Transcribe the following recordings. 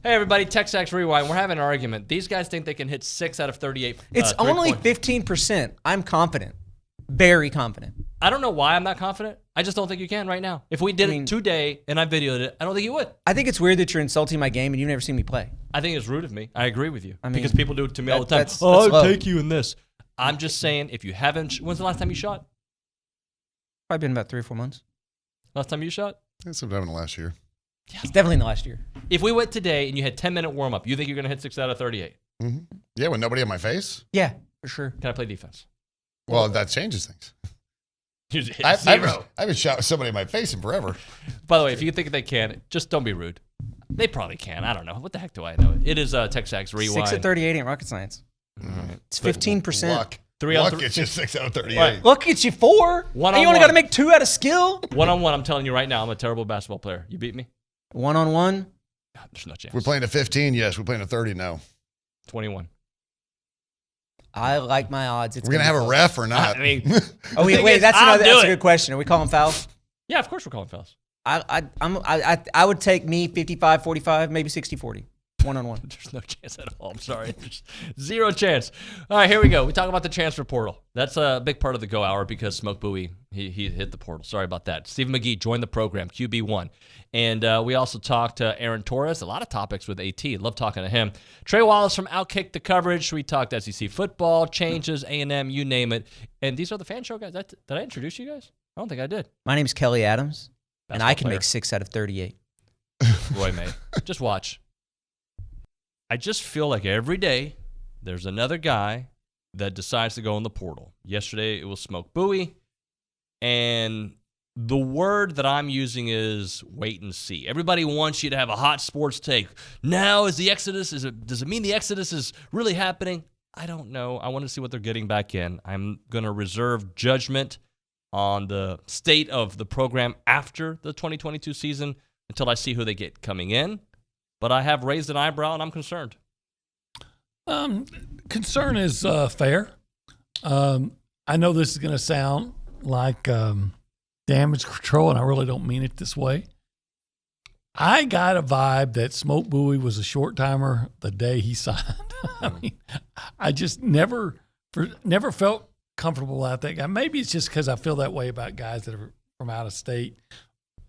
Hey, everybody, TexAgs Rewind. We're having an argument. These guys think they can hit 6 out of 38. It's only 15%. I'm confident. Very confident. I don't know why I'm not confident. I just don't think you can right now. If we did it today and I videoed it, I don't think you would. I think it's weird that you're insulting my game and you've never seen me play. I think it's rude of me. I agree with you. because people do it to me all the time. That's I'll take you in this. I'm just saying, if you haven't, when's the last time you shot? Probably been about 3 or 4 months. Last time you shot? It's sometime in the last year. Yeah. It's definitely in the last year. If we went today and you had 10-minute warm-up, you think you're going to hit 6 out of 38? Mm-hmm. Yeah, with nobody in my face? Yeah, for sure. Can I play defense? Well, that changes things. I haven't shot with somebody in my face in forever. By the way, if you think they can, just don't be rude. They probably can. I don't know. What the heck do I know? It is TexAgs Rewind. 6 at 38 ain't rocket science. Right. It's 15%. Luck. 3 out of Luck gets you 6 out of 38. Right. Luck gets you 4. One and you on only one. got to make 2 out of skill. One-on-one, I'm telling you right now, I'm a terrible basketball player. You beat me? 1-on-1. God, there's no chance. We're playing a 15, yes. We're playing a 30, no. 21. I like my odds. We're going to have a ref or not? I mean, wait, that's a good question. Are we calling fouls? yeah, of course we're calling fouls. I would take me 55-45, maybe 60-40. 1-on-1. There's no chance at all. I'm sorry. There's zero chance. All right, here we go. We talk about the transfer portal. That's a big part of the Go Hour because Smoke Bowie, he hit the portal. Sorry about that. Stephen McGee joined the program, QB1. And we also talked to Aaron Torres. A lot of topics with AT. Love talking to him. Trey Wallace from Outkick the coverage. We talked SEC football, changes, A&M, you name it. And these are the fan show guys. Did I introduce you guys? I don't think I did. My name's Kelly Adams, and Basketball I can player. make 6 out of 38. Roy May. Just watch. I just feel like every day there's another guy that decides to go in the portal. Yesterday it was Smoke Bowie, and the word that I'm using is wait and see. Everybody wants you to have a hot sports take. Now is the Exodus, does it mean the Exodus is really happening? I don't know. I want to see what they're getting back in. I'm going to reserve judgment on the state of the program after the 2022 season until I see who they get coming in. But I have raised an eyebrow, and I'm concerned. Concern is fair. I know this is going to sound like damage control, and I really don't mean it this way. I got a vibe that Smoke Bowie was a short-timer the day he signed. I mean, I just never felt comfortable about that guy. Maybe it's just because I feel that way about guys that are from out of state,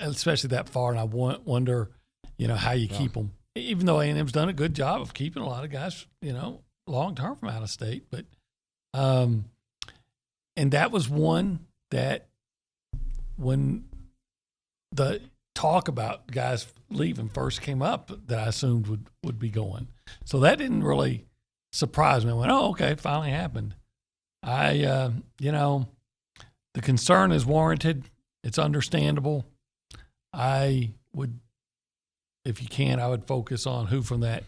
especially that far, and I wonder, how you keep them. Even though A&M's done a good job of keeping a lot of guys, long-term from out of state. But, and that was one that when the talk about guys leaving first came up that I assumed would be going. So that didn't really surprise me. I went, oh, okay, finally happened. The concern is warranted. It's understandable. I would, if you can, I would focus on who from that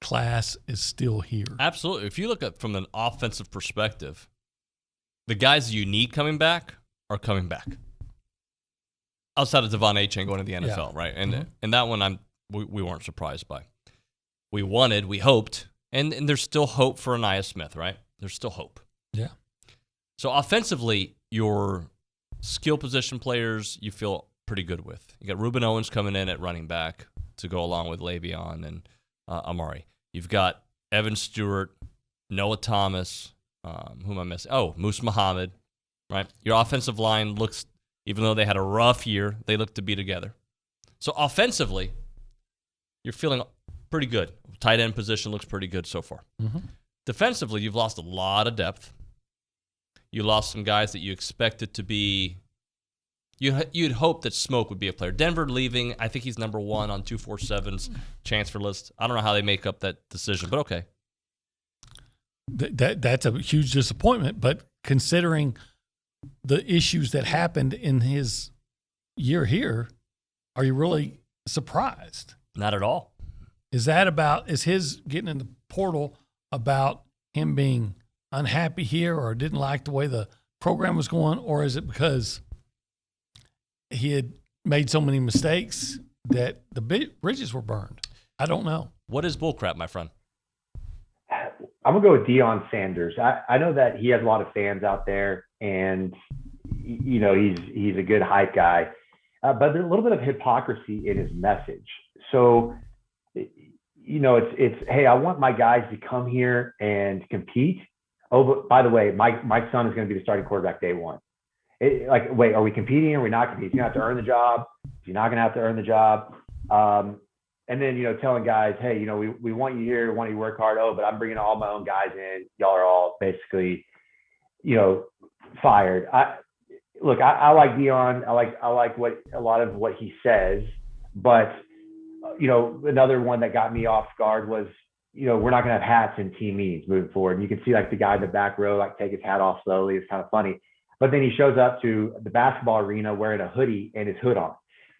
class is still here. Absolutely. If you look at from an offensive perspective, the guys you need coming back are coming back. Outside of Devon Achane going to the NFL, right? And and that one we weren't surprised by. We hoped, and there's still hope for Aniyah Smith, right? There's still hope. Yeah. So offensively, your skill position players you feel pretty good with. You got Reuben Owens coming in at running back to go along with Le'Veon and Amari. You've got Evan Stewart, Noah Thomas, who am I missing? Oh, Moose Muhammad, right? Your offensive line looks, even though they had a rough year, they look to be together. So offensively, you're feeling pretty good. Tight end position looks pretty good so far. Mm-hmm. Defensively, you've lost a lot of depth. You lost some guys that you expected to be. You'd hope that Smoke would be a player. Denver leaving, I think he's number 1 on 247's transfer list. I don't know how they make up that decision, but okay. That's a huge disappointment, but considering the issues that happened in his year here, are you really surprised? Not at all. Is his getting in the portal about him being unhappy here or didn't like the way the program was going, or is it because he had made so many mistakes that the bridges were burned? I don't know. What is bullcrap, my friend? I'm going to go with Deion Sanders. I know that he has a lot of fans out there, and, he's a good hype guy. But there's a little bit of hypocrisy in his message. So, it's hey, I want my guys to come here and compete. Oh, but by the way, my son is going to be the starting quarterback day one. Wait, are we competing or are we not competing? You're going to have to earn the job. You're not going to have to earn the job. And then, telling guys, hey, we want you here, we want you to work hard. Oh, but I'm bringing all my own guys in. Y'all are all basically, fired. I like Dion. I like a lot of what he says, but another one that got me off guard was, we're not going to have hats in team meetings moving forward. And you can see the guy in the back row, take his hat off slowly. It's kind of funny. But then he shows up to the basketball arena wearing a hoodie and his hood on.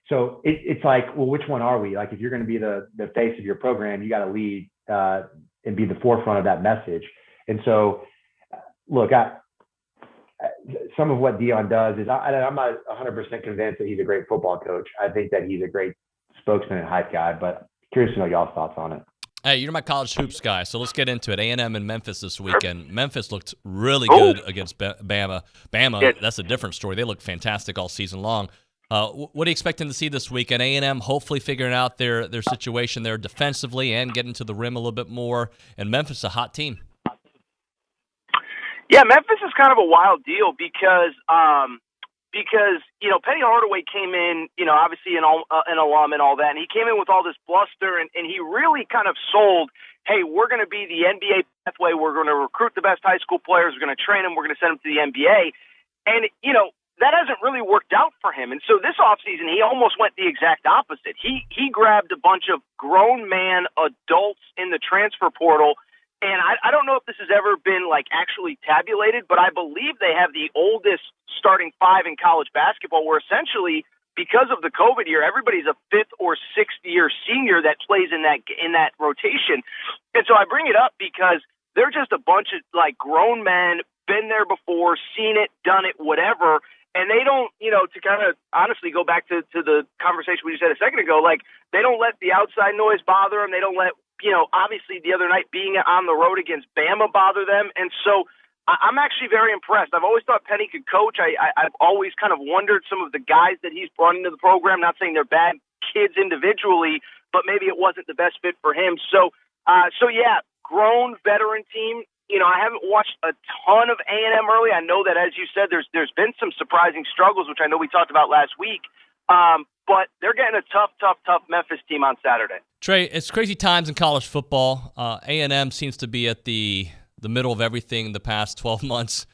So it's like, well, which one are we? If you're going to be the face of your program, you got to lead and be the forefront of that message. And so, look, some of what Dion does is I'm not 100% convinced that he's a great football coach. I think that he's a great spokesman and hype guy, but curious to know y'all's thoughts on it. Hey, you're my college hoops guy, so let's get into it. A&M and Memphis this weekend. Memphis looked really good against Bama. Bama, that's a different story. They looked fantastic all season long. What are you expecting to see this weekend? A&M hopefully figuring out their situation there defensively and getting to the rim a little bit more. And Memphis, a hot team. Yeah, Memphis is kind of a wild deal because Penny Hardaway came in, obviously an alum and all that, and he came in with all this bluster, and he really kind of sold, hey, we're going to be the NBA pathway, we're going to recruit the best high school players, we're going to train them, we're going to send them to the NBA, and, that hasn't really worked out for him. And so this offseason, he almost went the exact opposite. He grabbed a bunch of grown man adults in the transfer portal. And I don't know if this has ever been actually tabulated, but I believe they have the oldest starting five in college basketball, where essentially because of the COVID year, everybody's a fifth or sixth year senior that plays in that rotation. And so I bring it up because they're just a bunch of grown men, been there before, seen it, done it, whatever. And they don't, to kind of honestly go back to the conversation we just had a second ago, they don't let the outside noise bother them. They don't let, obviously the other night being on the road against Bama bother them. And so I'm actually very impressed. I've always thought Penny could coach. I've always kind of wondered some of the guys that he's brought into the program, not saying they're bad kids individually, but maybe it wasn't the best fit for him. So yeah, grown veteran team. I haven't watched a ton of A&M early. I know that, as you said, there's been some surprising struggles, which I know we talked about last week. But they're getting a tough Memphis team on Saturday. Trey, it's crazy times in college football. A&M seems to be at the middle of everything the past 12 months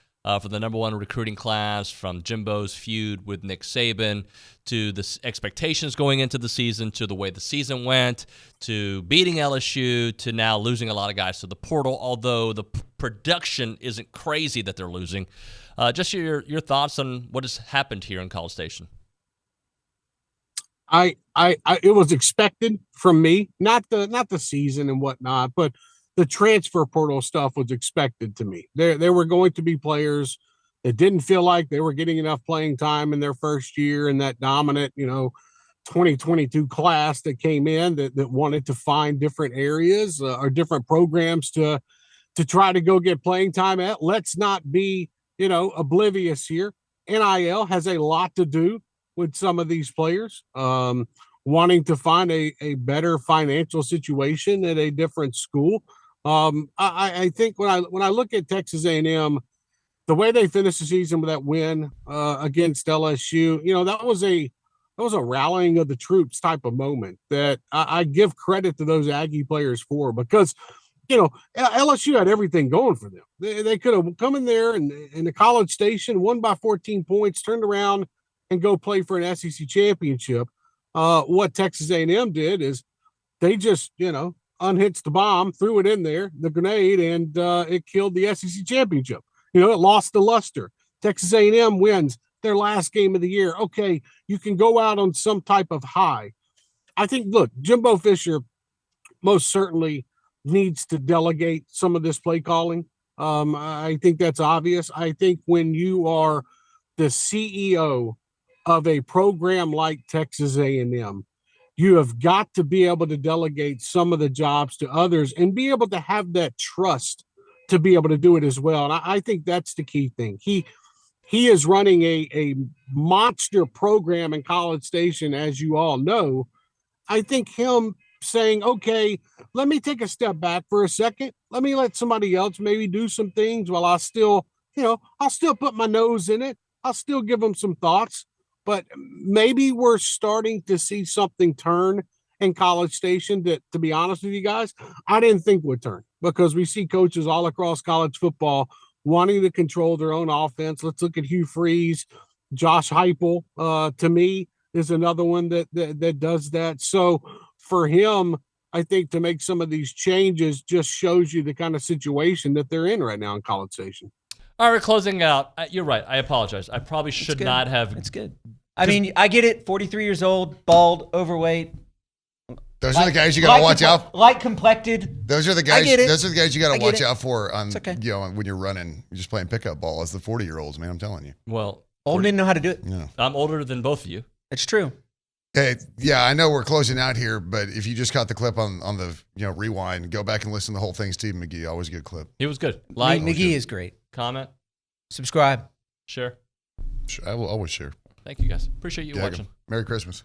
for the number one recruiting class, from Jimbo's feud with Nick Saban to the expectations going into the season, to the way the season went, to beating LSU, to now losing a lot of guys to the portal, although the production isn't crazy that they're losing. Just your thoughts on what has happened here in College Station. It was expected from me, not the season and whatnot, but the transfer portal stuff was expected to me. There were going to be players that didn't feel like they were getting enough playing time in their first year, and that dominant, 2022 class that came in that wanted to find different areas or different programs to try to go get playing time at. Let's not be, oblivious here. NIL has a lot to do with some of these players wanting to find a better financial situation at a different school. I think when I look at Texas A&M, the way they finished the season with that win against LSU, that was a rallying of the troops type of moment that I give credit to those Aggie players for, because LSU had everything going for them. They could have come in there and in the College Station, won by 14 points, turned around and go play for an SEC championship. What Texas A&M did is they just, unhitched the bomb, threw it in there, the grenade, and it killed the SEC championship. It lost the luster. Texas A&M wins their last game of the year. Okay, you can go out on some type of high. I think, look, Jimbo Fisher most certainly needs to delegate some of this play calling. I think that's obvious. I think when you are the CEO of a program like Texas A&M, you have got to be able to delegate some of the jobs to others and be able to have that trust to be able to do it as well. And I think that's the key thing. He is running a monster program in College Station, as you all know. I think him saying, okay, let me take a step back for a second. Let me let somebody else maybe do some things while I still, I'll still put my nose in it. I'll still give them some thoughts, but maybe we're starting to see something turn in College Station that, to be honest with you guys, I didn't think would turn, because we see coaches all across college football wanting to control their own offense. Let's look at Hugh Freeze. Josh Heupel, to me, is another one that does that. So for him, I think to make some of these changes just shows you the kind of situation that they're in right now in College Station. All right, closing out. You're right. I apologize. I probably should not have. It's good. I mean, I get it. 43 years old, bald, overweight. Those are the guys you got to watch out. Light complected. Those are the guys. Those are the guys you got to watch out for on, okay. When you're running, you're just playing pickup ball as the 40-year-olds, man. I'm telling you. Well, Old didn't know how to do it. Yeah. I'm older than both of you. It's true. Hey, yeah, I know we're closing out here, but if you just caught the clip on the rewind, go back and listen to the whole thing. Stephen McGee, always a good clip. He was good. Like, McGee is great. Comment, subscribe, share. I will always share. Thank you guys. Appreciate you watching. Merry Christmas.